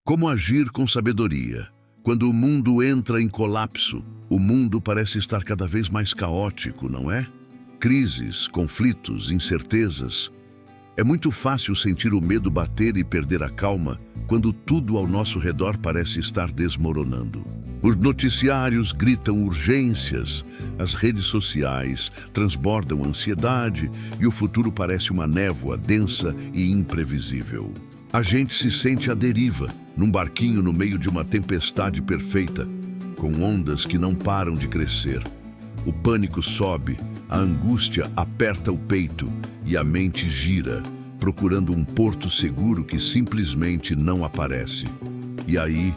Como agir com sabedoria? Quando o mundo entra em colapso, o mundo parece estar cada vez mais caótico, não é? Crises, conflitos, incertezas. É muito fácil sentir o medo bater e perder a calma quando tudo ao nosso redor parece estar desmoronando. Os noticiários gritam urgências, as redes sociais transbordam ansiedade e o futuro parece uma névoa densa e imprevisível. A gente se sente à deriva, num barquinho no meio de uma tempestade perfeita, com ondas que não param de crescer. O pânico sobe, a angústia aperta o peito e a mente gira, procurando um porto seguro que simplesmente não aparece. E aí,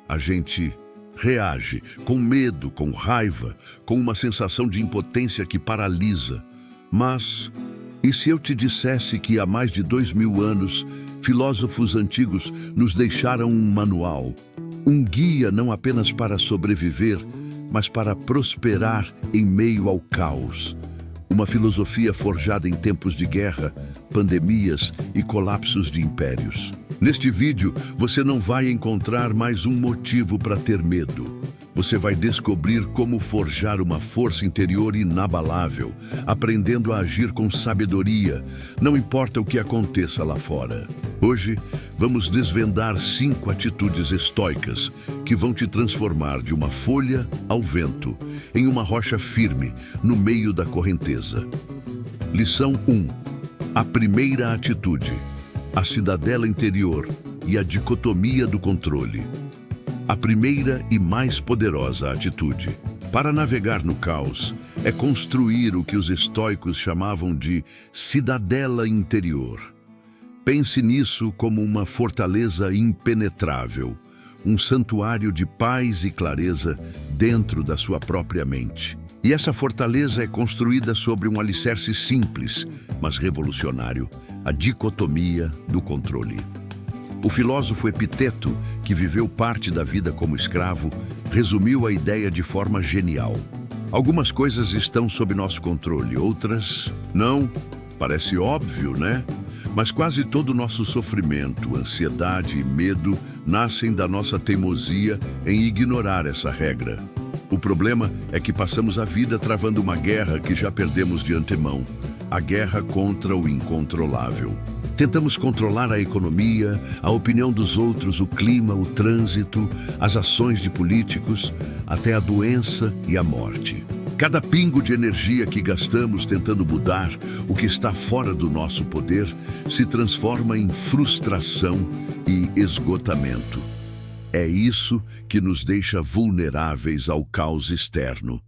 a gente reage com medo, com raiva, com uma sensação de impotência que paralisa. Mas, e se eu te dissesse que há mais de 2000 anos, filósofos antigos nos deixaram um manual, um guia não apenas para sobreviver, mas para prosperar em meio ao caos. Uma filosofia forjada em tempos de guerra, pandemias e colapsos de impérios. Neste vídeo, você não vai encontrar mais um motivo para ter medo. Você vai descobrir como forjar uma força interior inabalável, aprendendo a agir com sabedoria, não importa o que aconteça lá fora. Hoje, vamos desvendar 5 atitudes estoicas que vão te transformar de uma folha ao vento, em uma rocha firme, no meio da correnteza. Lição 1. A primeira atitude. A cidadela interior e a dicotomia do controle. A primeira e mais poderosa atitude para navegar no caos é construir o que os estoicos chamavam de cidadela interior. Pense nisso como uma fortaleza impenetrável, um santuário de paz e clareza dentro da sua própria mente. E essa fortaleza é construída sobre um alicerce simples, mas revolucionário, a dicotomia do controle. O filósofo Epiteto, que viveu parte da vida como escravo, resumiu a ideia de forma genial. Algumas coisas estão sob nosso controle, outras não. Parece óbvio, né? Mas quase todo o nosso sofrimento, ansiedade e medo nascem da nossa teimosia em ignorar essa regra. O problema é que passamos a vida travando uma guerra que já perdemos de antemão, a guerra contra o incontrolável. Tentamos controlar a economia, a opinião dos outros, o clima, o trânsito, as ações de políticos, até a doença e a morte. Cada pingo de energia que gastamos tentando mudar o que está fora do nosso poder se transforma em frustração e esgotamento. É isso que nos deixa vulneráveis ao caos externo.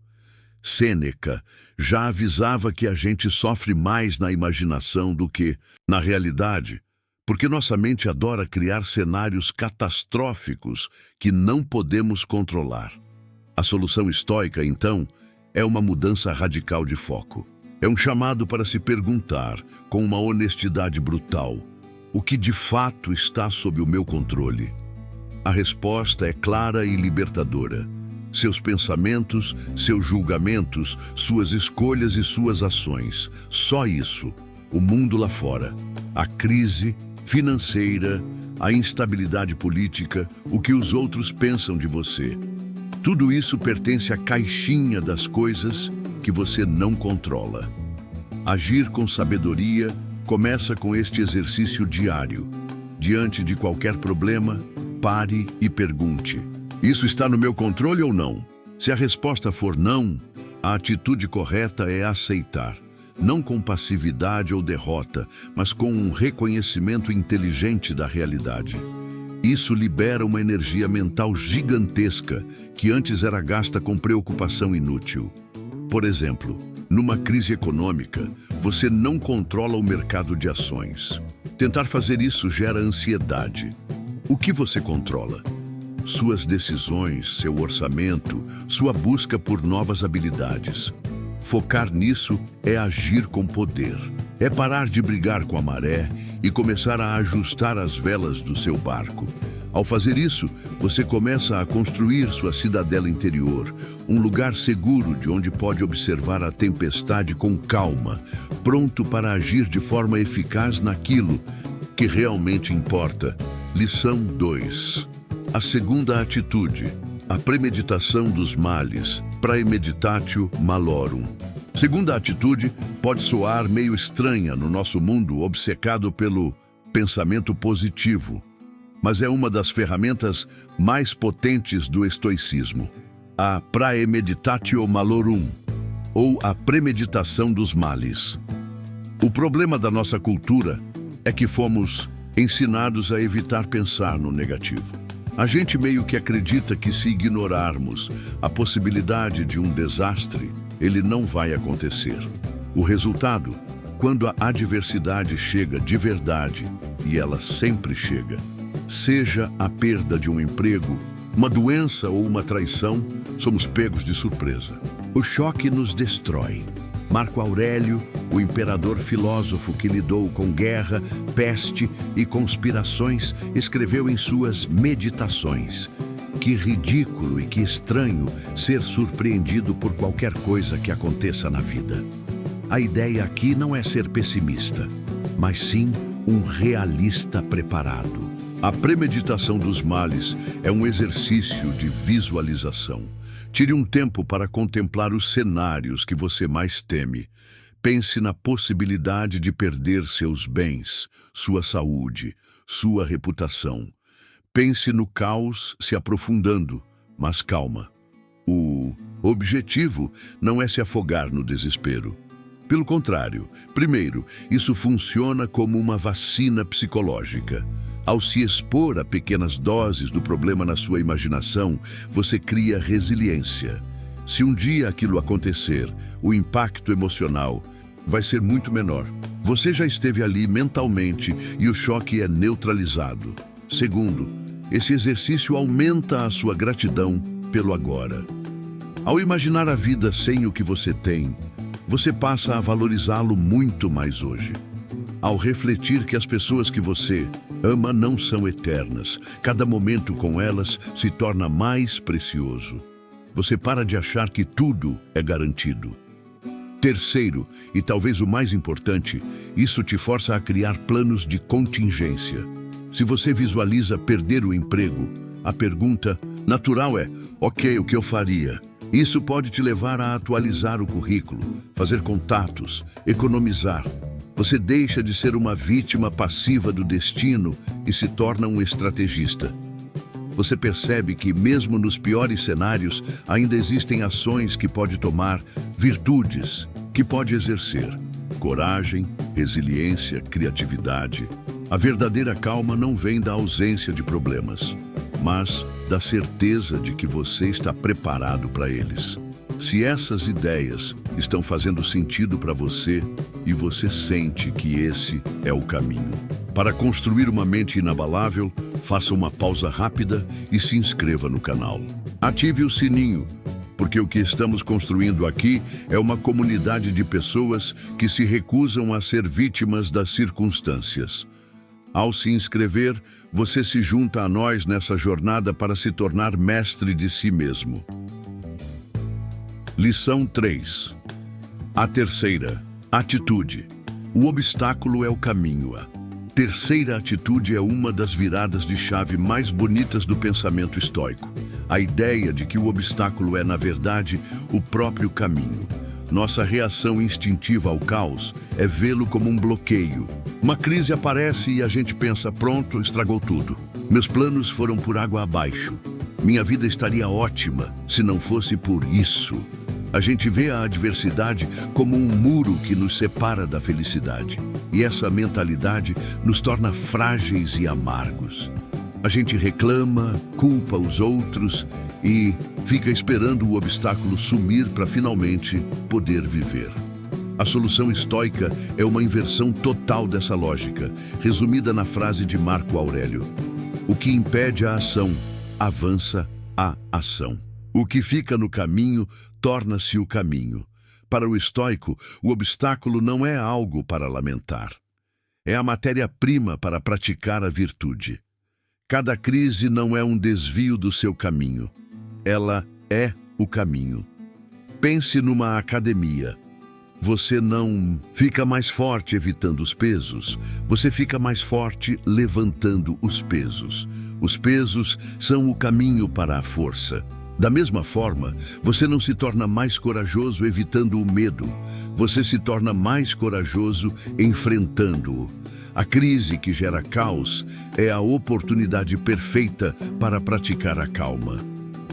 Sêneca já avisava que a gente sofre mais na imaginação do que na realidade, porque nossa mente adora criar cenários catastróficos que não podemos controlar. A solução estoica, então, é uma mudança radical de foco. É um chamado para se perguntar, com uma honestidade brutal, o que de fato está sob o meu controle? A resposta é clara e libertadora. Seus pensamentos, seus julgamentos, suas escolhas e suas ações. Só isso. O mundo lá fora. A crise financeira, a instabilidade política, o que os outros pensam de você. Tudo isso pertence à caixinha das coisas que você não controla. Agir com sabedoria começa com este exercício diário. Diante de qualquer problema, pare e pergunte: isso está no meu controle ou não? Se a resposta for não, a atitude correta é aceitar. Não com passividade ou derrota, mas com um reconhecimento inteligente da realidade. Isso libera uma energia mental gigantesca que antes era gasta com preocupação inútil. Por exemplo, numa crise econômica, você não controla o mercado de ações. Tentar fazer isso gera ansiedade. O que você controla? Suas decisões, seu orçamento, sua busca por novas habilidades. Focar nisso é agir com poder. É parar de brigar com a maré e começar a ajustar as velas do seu barco. Ao fazer isso, você começa a construir sua cidadela interior, um lugar seguro de onde pode observar a tempestade com calma, pronto para agir de forma eficaz naquilo que realmente importa, Lição 2. A segunda atitude, a premeditação dos males, praemeditatio malorum. Segunda atitude pode soar meio estranha no nosso mundo obcecado pelo pensamento positivo, mas é uma das ferramentas mais potentes do estoicismo. A praemeditatio malorum, ou a premeditação dos males. O problema da nossa cultura é que fomos ensinados a evitar pensar no negativo. A gente meio que acredita que se ignorarmos a possibilidade de um desastre, ele não vai acontecer. O resultado, quando a adversidade chega de verdade, e ela sempre chega, seja a perda de um emprego, uma doença ou uma traição, somos pegos de surpresa. O choque nos destrói. Marco Aurélio, o imperador filósofo que lidou com guerra, peste e conspirações, escreveu em suas Meditações: que ridículo e que estranho ser surpreendido por qualquer coisa que aconteça na vida. A ideia aqui não é ser pessimista, mas sim um realista preparado. A premeditação dos males é um exercício de visualização. Tire um tempo para contemplar os cenários que você mais teme. Pense na possibilidade de perder seus bens, sua saúde, sua reputação. Pense no caos se aprofundando, mas calma. O objetivo não é se afogar no desespero. Pelo contrário, primeiro, isso funciona como uma vacina psicológica. Ao se expor a pequenas doses do problema na sua imaginação, você cria resiliência. Se um dia aquilo acontecer, o impacto emocional vai ser muito menor. Você já esteve ali mentalmente e o choque é neutralizado. Segundo, esse exercício aumenta a sua gratidão pelo agora. Ao imaginar a vida sem o que você tem, você passa a valorizá-lo muito mais hoje. Ao refletir que as pessoas que você ama não são eternas, cada momento com elas se torna mais precioso. Você para de achar que tudo é garantido. Terceiro, e talvez o mais importante, isso te força a criar planos de contingência. Se você visualiza perder o emprego, a pergunta natural é: ok, o que eu faria? Isso pode te levar a atualizar o currículo, fazer contatos, economizar. Você deixa de ser uma vítima passiva do destino e se torna um estrategista. Você percebe que, mesmo nos piores cenários, ainda existem ações que pode tomar, virtudes que pode exercer. Coragem, resiliência, criatividade. A verdadeira calma não vem da ausência de problemas, mas da certeza de que você está preparado para eles. Se essas ideias estão fazendo sentido para você e você sente que esse é o caminho. Para construir uma mente inabalável, faça uma pausa rápida e se inscreva no canal. Ative o sininho, porque o que estamos construindo aqui é uma comunidade de pessoas que se recusam a ser vítimas das circunstâncias. Ao se inscrever, você se junta a nós nessa jornada para se tornar mestre de si mesmo. Lição 3. A terceira atitude. O obstáculo é o caminho. A terceira atitude é uma das viradas de chave mais bonitas do pensamento estoico. A ideia de que o obstáculo é, na verdade, o próprio caminho. Nossa reação instintiva ao caos é vê-lo como um bloqueio. Uma crise aparece e a gente pensa: pronto, estragou tudo. Meus planos foram por água abaixo. Minha vida estaria ótima se não fosse por isso. A gente vê a adversidade como um muro que nos separa da felicidade. E essa mentalidade nos torna frágeis e amargos. A gente reclama, culpa os outros e fica esperando o obstáculo sumir para finalmente poder viver. A solução estoica é uma inversão total dessa lógica, resumida na frase de Marco Aurélio: o que impede a ação, avança a ação. O que fica no caminho torna-se o caminho. Para o estoico, o obstáculo não é algo para lamentar. É a matéria-prima para praticar a virtude. Cada crise não é um desvio do seu caminho. Ela é o caminho. Pense numa academia. Você não fica mais forte evitando os pesos, você fica mais forte levantando os pesos. Os pesos são o caminho para a força. Da mesma forma, você não se torna mais corajoso evitando o medo, você se torna mais corajoso enfrentando-o. A crise que gera caos é a oportunidade perfeita para praticar a calma.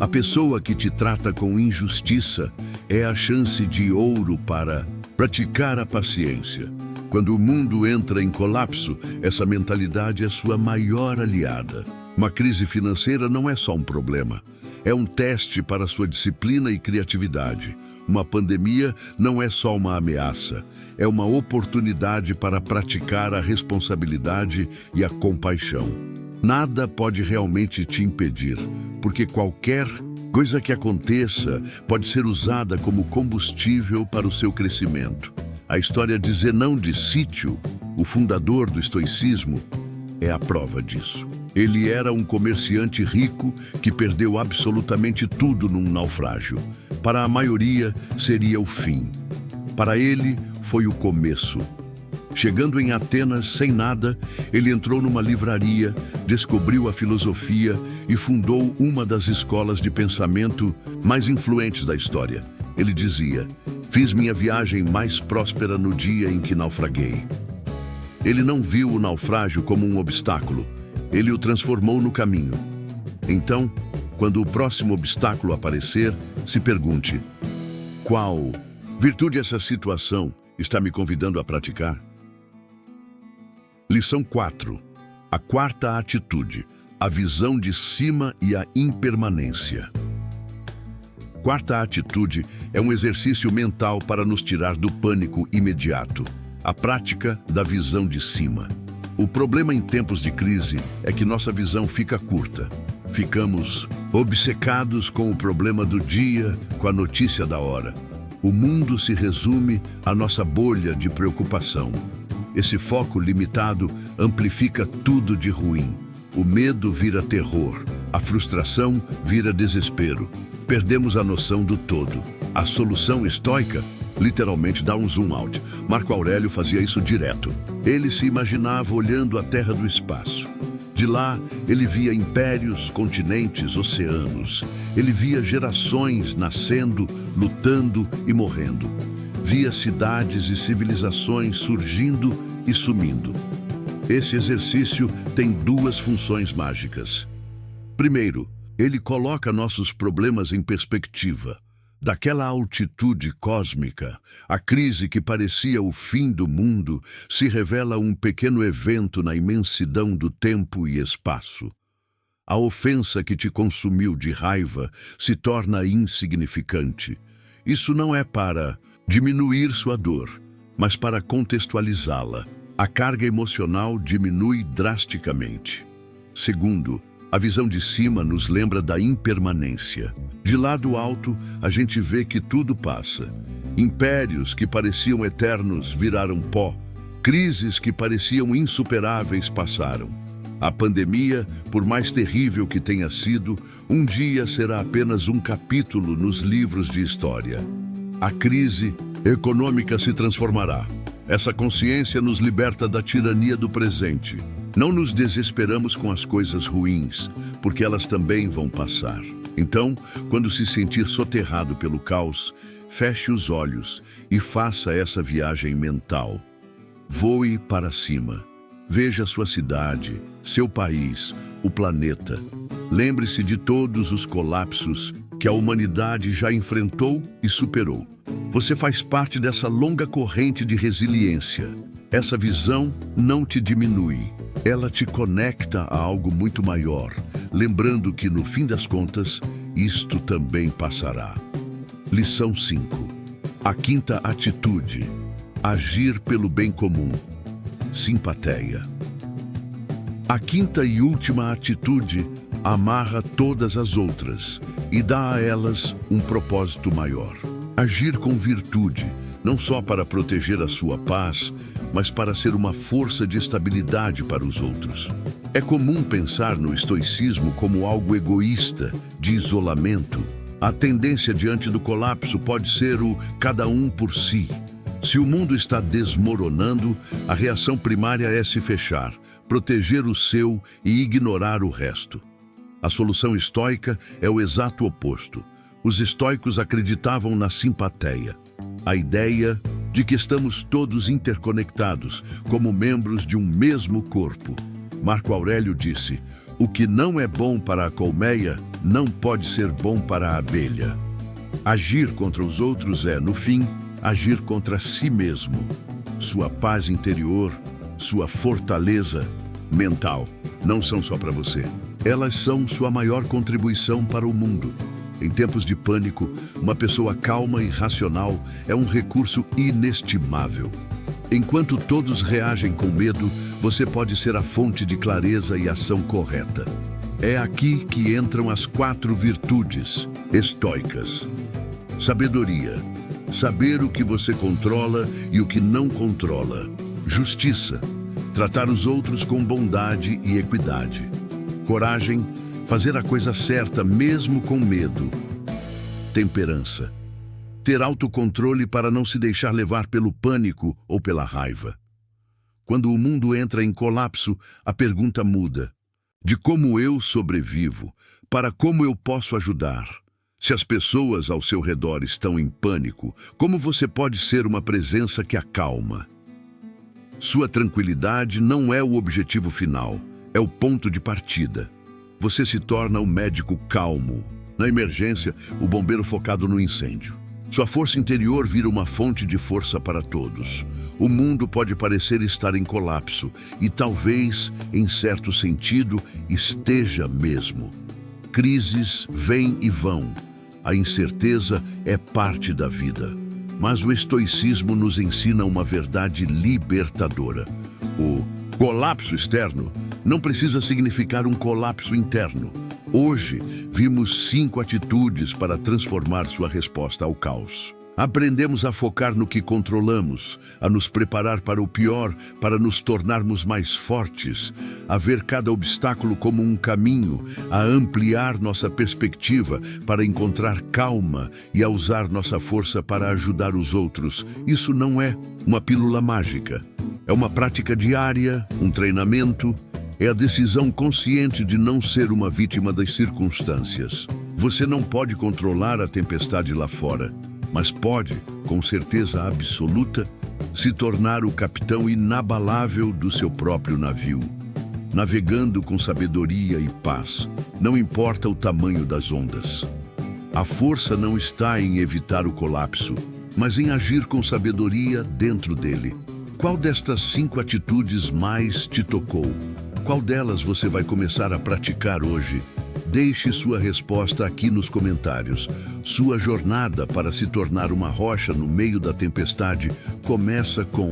A pessoa que te trata com injustiça é a chance de ouro para praticar a paciência. Quando o mundo entra em colapso, essa mentalidade é sua maior aliada. Uma crise financeira não é só um problema, é um teste para sua disciplina e criatividade. Uma pandemia não é só uma ameaça, é uma oportunidade para praticar a responsabilidade e a compaixão. Nada pode realmente te impedir, porque qualquer coisa que aconteça pode ser usada como combustível para o seu crescimento. A história de Zenão de Sítio, o fundador do estoicismo, é a prova disso. Ele era um comerciante rico que perdeu absolutamente tudo num naufrágio. Para a maioria, seria o fim. Para ele, foi o começo. Chegando em Atenas sem nada, ele entrou numa livraria, descobriu a filosofia e fundou uma das escolas de pensamento mais influentes da história. Ele dizia: "Fiz minha viagem mais próspera no dia em que naufraguei." Ele não viu o naufrágio como um obstáculo, ele o transformou no caminho. Então, quando o próximo obstáculo aparecer, se pergunte: qual virtude essa situação está me convidando a praticar? Lição 4. A quarta atitude, a visão de cima e a impermanência. Quarta atitude é um exercício mental para nos tirar do pânico imediato, a prática da visão de cima. O problema em tempos de crise é que nossa visão fica curta. Ficamos obcecados com o problema do dia, com a notícia da hora. O mundo se resume à nossa bolha de preocupação. Esse foco limitado amplifica tudo de ruim. O medo vira terror, a frustração vira desespero. Perdemos a noção do todo. A solução estoica literalmente dá um zoom out. Marco Aurélio fazia isso direto. Ele se imaginava olhando a terra do espaço. De lá, ele via impérios, continentes, oceanos. Ele via gerações nascendo, lutando e morrendo. Via cidades e civilizações surgindo e sumindo. Esse exercício tem duas funções mágicas. Primeiro, ele coloca nossos problemas em perspectiva. Daquela altitude cósmica, a crise que parecia o fim do mundo se revela um pequeno evento na imensidão do tempo e espaço. A ofensa que te consumiu de raiva se torna insignificante. Isso não é para diminuir sua dor, mas para contextualizá-la. A carga emocional diminui drasticamente. Segundo, a visão de cima nos lembra da impermanência. De lado alto, a gente vê que tudo passa. Impérios que pareciam eternos viraram pó. Crises que pareciam insuperáveis passaram. A pandemia, por mais terrível que tenha sido, um dia será apenas um capítulo nos livros de história. A crise econômica se transformará. Essa consciência nos liberta da tirania do presente. Não nos desesperamos com as coisas ruins, porque elas também vão passar. Então, quando se sentir soterrado pelo caos, feche os olhos e faça essa viagem mental. Voe para cima. Veja sua cidade, seu país, o planeta. Lembre-se de todos os colapsos que a humanidade já enfrentou e superou. Você faz parte dessa longa corrente de resiliência. Essa visão não te diminui. Ela te conecta a algo muito maior, lembrando que, no fim das contas, isto também passará. Lição 5. A quinta atitude. Agir pelo bem comum. Simpatia. A quinta e última atitude amarra todas as outras e dá a elas um propósito maior. Agir com virtude, não só para proteger a sua paz, mas para ser uma força de estabilidade para os outros. É comum pensar no estoicismo como algo egoísta, de isolamento. A tendência diante do colapso pode ser o cada um por si. Se o mundo está desmoronando, a reação primária é se fechar, proteger o seu e ignorar o resto. A solução estoica é o exato oposto. Os estoicos acreditavam na simpatia, a ideia de que estamos todos interconectados, como membros de um mesmo corpo. Marco Aurélio disse: "O que não é bom para a colmeia não pode ser bom para a abelha." Agir contra os outros é, no fim, agir contra si mesmo. Sua paz interior, sua fortaleza mental, não são só para você. Elas são sua maior contribuição para o mundo. Em tempos de pânico, uma pessoa calma e racional é um recurso inestimável. Enquanto todos reagem com medo, você pode ser a fonte de clareza e ação correta. É aqui que entram as 4 virtudes estoicas. Sabedoria. Saber o que você controla e o que não controla. Justiça. Tratar os outros com bondade e equidade. Coragem. Fazer a coisa certa mesmo com medo. Temperança. Ter autocontrole para não se deixar levar pelo pânico ou pela raiva. Quando o mundo entra em colapso, a pergunta muda. De como eu sobrevivo, para como eu posso ajudar. Se as pessoas ao seu redor estão em pânico, como você pode ser uma presença que acalma? Sua tranquilidade não é o objetivo final, é o ponto de partida. Você se torna o médico calmo. Na emergência, o bombeiro focado no incêndio. Sua força interior vira uma fonte de força para todos. O mundo pode parecer estar em colapso e talvez, em certo sentido, esteja mesmo. Crises vêm e vão. A incerteza é parte da vida. Mas o estoicismo nos ensina uma verdade libertadora. O colapso externo não precisa significar um colapso interno. Hoje, vimos 5 atitudes para transformar sua resposta ao caos. Aprendemos a focar no que controlamos, a nos preparar para o pior, para nos tornarmos mais fortes, a ver cada obstáculo como um caminho, a ampliar nossa perspectiva para encontrar calma e a usar nossa força para ajudar os outros. Isso não é uma pílula mágica. É uma prática diária, um treinamento. É a decisão consciente de não ser uma vítima das circunstâncias. Você não pode controlar a tempestade lá fora, mas pode, com certeza absoluta, se tornar o capitão inabalável do seu próprio navio. Navegando com sabedoria e paz, não importa o tamanho das ondas. A força não está em evitar o colapso, mas em agir com sabedoria dentro dele. Qual destas 5 atitudes mais te tocou? Qual delas você vai começar a praticar hoje? Deixe sua resposta aqui nos comentários. Sua jornada para se tornar uma rocha no meio da tempestade começa com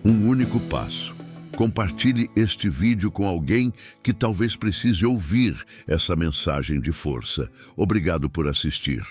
um único passo. Compartilhe este vídeo com alguém que talvez precise ouvir essa mensagem de força. Obrigado por assistir.